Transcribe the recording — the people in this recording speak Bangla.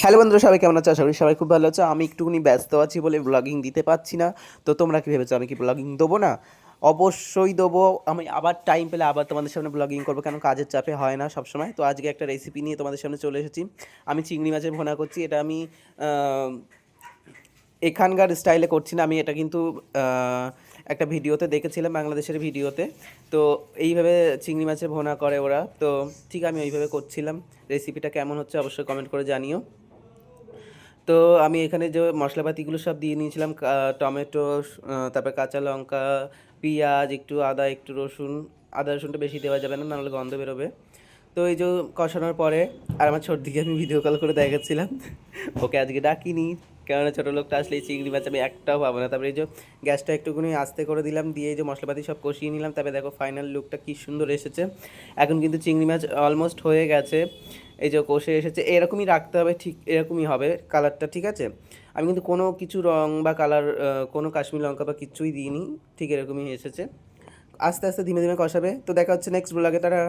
হ্যালো বন্ধুরা, সবাই কেমন আছো? আশা করি সবাই খুব ভালো আছো। আমি একটুখানি ব্যস্ত আছি বলে ব্লগিং দিতে পারছি না। তো তোমরা কি ভেবেছো আমি কি ব্লগিং দেবো না? অবশ্যই দেবো। আমি আবার টাইম পেলে আবার তোমাদের সামনে ব্লগিং করবো, কেন কাজের চাপে হয় না সবসময়। তো আজকে একটা রেসিপি নিয়ে তোমাদের সামনে চলে এসেছি। আমি চিংড়ি মাছের ভুনা করছি। এটা আমি এখানকার স্টাইলে করছি না, আমি এটা কিন্তু একটা ভিডিওতে দেখেছিলাম, বাংলাদেশের ভিডিওতে। তো এইভাবে চিংড়ি মাছের ভুনা করে ওরা, তো ঠিক আমি ওইভাবে করছিলাম। রেসিপিটা কেমন হচ্ছে অবশ্যই কমেন্ট করে জানিও। তো আমি এখানে যে মশলাপাতিগুলো সব দিয়ে নিয়েছিলাম, টমেটো, তারপরে কাঁচা লঙ্কা, পেঁয়াজ, একটু আদা, একটু রসুন। আদা রসুনটা বেশি দেওয়া যাবে না, নাহলে গন্ধ বেরোবে। তো এই যে কষানোর পরে, আর আমার ছোটদিকে আমি ভিডিও কল করে দেখাচ্ছিলাম। ওকে আজকে ডাকিনি, কেননা ছোটো লোকটা আসলে এই চিংড়ি মাছ আমি একটাও পাবো না। তারপরে এই যে গ্যাসটা একটুখানি আস্তে করে দিলাম, দিয়ে এই যে মশলাপাতি সব কষিয়ে নিলাম। তারপরে দেখো ফাইনাল লুকটা কী সুন্দর এসেছে। এখন কিন্তু চিংড়ি মাছ অলমোস্ট হয়ে গেছে। এই যে কষে এসেছে, এরকমই রাখতে হবে, ঠিক এরকমই হবে কালারটা, ঠিক আছে? আমি কিন্তু কোনো কিছু রং বা কালার, কোনো কাশ্মীরি লঙ্কা বা কিচ্ছুই দিইনি, ঠিক এরকমই এসেছে। আস্তে আস্তে ধীমে ধীমে কষাবে। তো দেখা হচ্ছে নেক্সট ব্লগে, তারা।